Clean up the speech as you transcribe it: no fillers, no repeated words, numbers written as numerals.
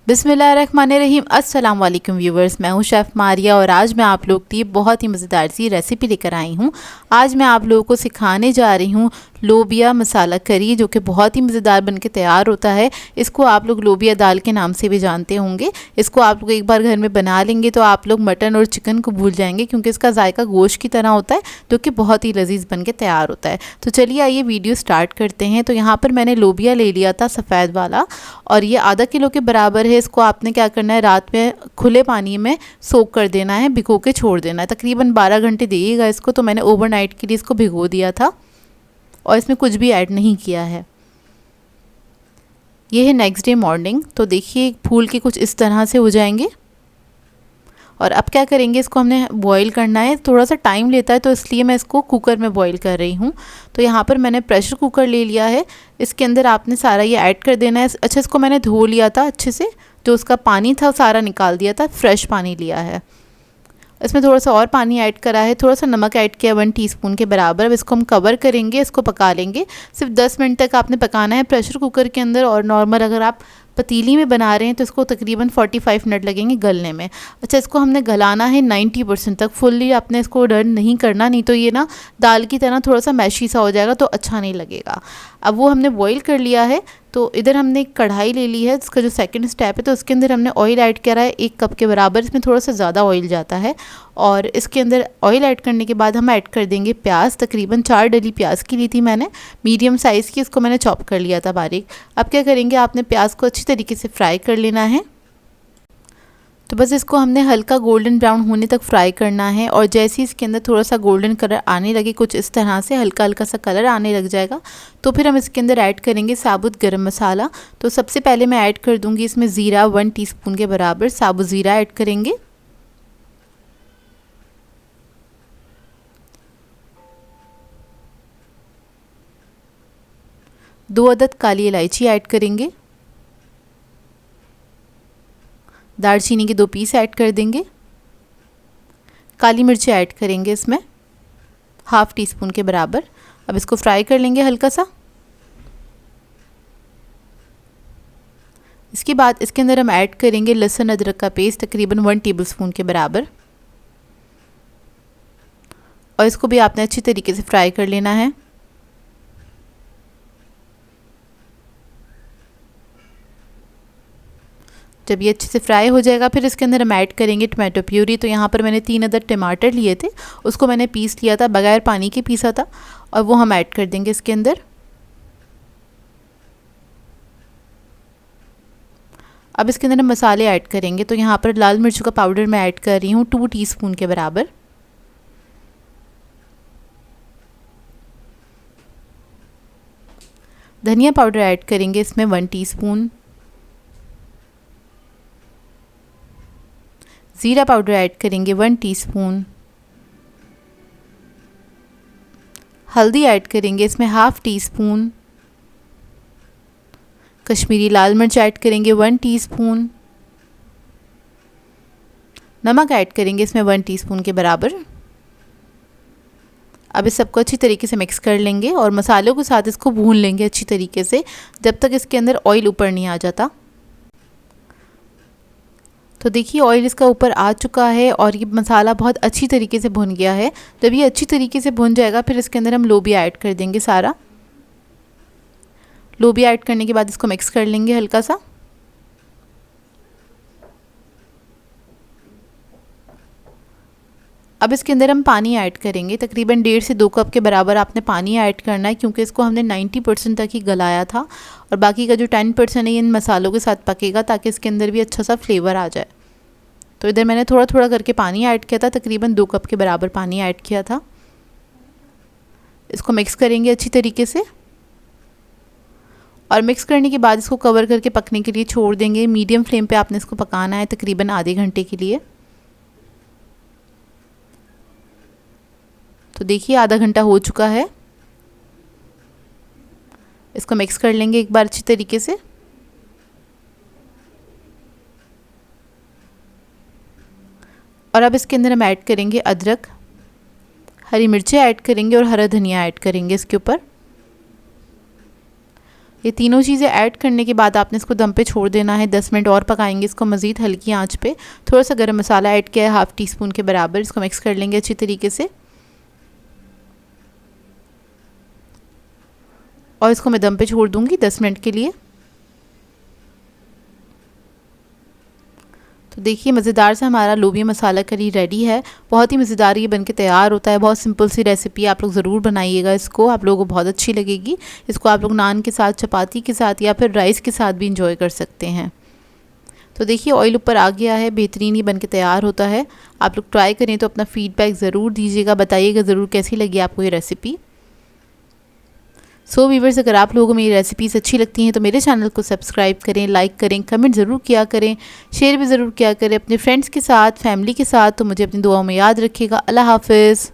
बिस्मिल्लाहिर्रहमानिर्रहीम। अस्सलाम वालेकुम व्यूवर्स, मैं हूं शेफ़ मारिया और आज मैं आप लोग के लिए बहुत ही मज़ेदार सी रेसिपी लेकर आई हूं। आज मैं आप लोगों को सिखाने जा रही हूं लोबिया मसाला करी, जो कि बहुत ही मज़ेदार बनके तैयार होता है। इसको आप लोग लोबिया दाल के नाम से भी जानते होंगे। इसको आप लोग एक बार घर में बना लेंगे तो आप लोग मटन और चिकन को भूल जाएंगे, क्योंकि इसका जायका गोश्त की तरह होता है, जो कि बहुत ही लजीज बनके तैयार होता है। तो चलिए आइए वीडियो स्टार्ट करते हैं। तो यहाँ पर मैंने लोबिया ले लिया था सफ़ेद वाला, और ये आधा किलो के बराबर है। इसको आपने क्या करना है, रात में खुले पानी में सोक कर देना है, भिगो के छोड़ देना है। तकरीबन 12 घंटे दिएगा इसको। तो मैंने ओवरनाइट के लिए इसको भिगो दिया था और इसमें कुछ भी ऐड नहीं किया है। ये है नेक्स्ट डे मॉर्निंग। तो देखिए फूल के कुछ इस तरह से हो जाएंगे। और अब क्या करेंगे, इसको हमने बॉईल करना है। थोड़ा सा टाइम लेता है, तो इसलिए मैं इसको कुकर में बॉईल कर रही हूँ। तो यहाँ पर मैंने प्रेशर कुकर ले लिया है। इसके अंदर आपने सारा ये ऐड कर देना है। अच्छा, इसको मैंने धो लिया था अच्छे से, जो उसका पानी था सारा निकाल दिया था, फ्रेश पानी लिया है। इसमें थोड़ा सा और पानी ऐड करा है, थोड़ा सा नमक ऐड किया 1 टीस्पून के बराबर। अब इसको हम कवर करेंगे, इसको पका लेंगे। सिर्फ 10 मिनट तक आपने पकाना है प्रेशर कुकर के अंदर। और नॉर्मल अगर आप पतीली में बना रहे हैं तो इसको तकरीबन 45 मिनट लगेंगे गलने में। अच्छा, इसको हमने गलाना है 90% तक। फुल्ली आपने इसको डन नहीं करना, नहीं तो ये ना दाल की तरह थोड़ा सा मैशी सा हो जाएगा, तो अच्छा नहीं लगेगा। अब वो हमने बॉईल कर लिया है। तो इधर हमने एक कढ़ाई ले ली है, इसका जो सेकंड स्टेप है, तो उसके अंदर हमने ऑयल ऐड करा है 1 कप के बराबर। इसमें थोड़ा सा ज़्यादा ऑयल जाता है। और इसके अंदर ऑयल ऐड करने के बाद हम ऐड कर देंगे प्याज। तकरीबन 4 डली प्याज की ली थी मैंने, मीडियम साइज़ की। इसको मैंने चॉप कर लिया था बारीक। अब क्या करेंगे, आपने प्याज को अच्छी तरीके से फ्राई कर लेना है। तो बस इसको हमने हल्का गोल्डन ब्राउन होने तक फ्राई करना है। और जैसे ही इसके अंदर थोड़ा सा गोल्डन कलर आने लगे, कुछ इस तरह से हल्का हल्का सा कलर आने लग जाएगा, तो फिर हम इसके अंदर ऐड करेंगे साबुत गरम मसाला। तो सबसे पहले मैं ऐड कर दूंगी इसमें ज़ीरा, 1 टीस्पून के बराबर साबुत ज़ीरा ऐड करेंगे। दो अदद काली इलायची ऐड करेंगे। दालचीनी के 2 पीस ऐड कर देंगे। काली मिर्ची ऐड करेंगे इसमें ½ टीस्पून के बराबर। अब इसको फ्राई कर लेंगे हल्का सा। इसके बाद इसके अंदर हम ऐड करेंगे लहसुन अदरक का पेस्ट, तकरीबन 1 टेबलस्पून के बराबर। और इसको भी आपने अच्छी तरीके से फ्राई कर लेना है। जब ये अच्छे से फ्राई हो जाएगा, फिर इसके अंदर हम ऐड करेंगे टमाटो प्यूरी। तो यहाँ पर मैंने 3 अदद टमाटर लिए थे, उसको मैंने पीस लिया था, बगैर पानी के पीसा था, और वो हम ऐड कर देंगे इसके अंदर। अब इसके अंदर हम मसाले ऐड करेंगे। तो यहाँ पर लाल मिर्चों का पाउडर मैं ऐड कर रही हूँ 2 टीस्पून के बराबर। धनिया पाउडर ऐड करेंगे इसमें 1 टीस्पून। ज़ीरा पाउडर ऐड करेंगे 1 टीस्पून। हल्दी ऐड करेंगे इसमें ½ टीस्पून। कश्मीरी लाल मिर्च ऐड करेंगे 1 टीस्पून। नमक ऐड करेंगे इसमें 1 टीस्पून के बराबर। अब इस सबको अच्छी तरीके से मिक्स कर लेंगे और मसालों के साथ इसको भून लेंगे अच्छी तरीके से, जब तक इसके अंदर ऑयल ऊपर नहीं आ जाता। तो देखिए ऑयल इसका ऊपर आ चुका है और ये मसाला बहुत अच्छी तरीके से भुन गया है। जब ये अच्छी तरीके से भुन जाएगा, फिर इसके अंदर हम लोबिया ऐड कर देंगे सारा। लोबिया ऐड करने के बाद इसको मिक्स कर लेंगे हल्का सा। अब इसके अंदर हम पानी ऐड करेंगे, तकरीबन 1.5 से 2 कप के बराबर आपने पानी ऐड करना है, क्योंकि इसको हमने 90% तक ही गलाया था और बाकी का जो 10% है इन मसालों के साथ पकेगा, ताकि इसके अंदर भी अच्छा सा फ्लेवर आ जाए। तो इधर मैंने थोड़ा थोड़ा करके पानी ऐड किया था, तकरीबन 2 कप के बराबर पानी ऐड किया था। इसको मिक्स करेंगे अच्छी तरीके से, और मिक्स करने के बाद इसको कवर करके पकने के लिए छोड़ देंगे। मीडियम फ्लेम पे आपने इसको पकाना है तकरीबन आधे घंटे के लिए। तो देखिए आधा घंटा हो चुका है। इसको मिक्स कर लेंगे एक बार अच्छी तरीके से। और अब इसके अंदर हम ऐड करेंगे अदरक, हरी मिर्चें ऐड करेंगे और हरा धनिया ऐड करेंगे इसके ऊपर। ये तीनों चीज़ें ऐड करने के बाद आपने इसको दम पे छोड़ देना है। 10 मिनट और पकाएंगे इसको मज़ीद हल्की आंच पे। थोड़ा सा गरम मसाला ऐड किया है 1/2 टीस्पून के बराबर। इसको मिक्स कर लेंगे अच्छी तरीके से और इसको मैं दम पे छोड़ दूँगी 10 मिनट के लिए। तो देखिए मज़ेदार सा हमारा लोबिया मसाला करी रेडी है। बहुत ही मज़ेदार ये बनके तैयार होता है। बहुत सिंपल सी रेसिपी, आप लोग ज़रूर बनाइएगा इसको, आप लोगों को बहुत अच्छी लगेगी। इसको आप लोग नान के साथ, चपाती के साथ या फिर राइस के साथ भी इंजॉय कर सकते हैं। तो देखिए ऑयल ऊपर आ गया है, बेहतरीन ही बनके तैयार होता है। आप लोग ट्राई करें तो अपना फ़ीडबैक ज़रूर दीजिएगा, बताइएगा ज़रूर कैसी लगी आपको ये रेसिपी। सो व्यूअर्स, अगर आप लोगों को मेरी रेसिपीज़ अच्छी लगती हैं तो मेरे चैनल को सब्सक्राइब करें, लाइक करें, कमेंट ज़रूर किया करें, शेयर भी ज़रूर किया करें अपने फ्रेंड्स के साथ, फैमिली के साथ। तो मुझे अपनी दुआओं में याद रखिएगा। अल्लाह हाफ़िज़।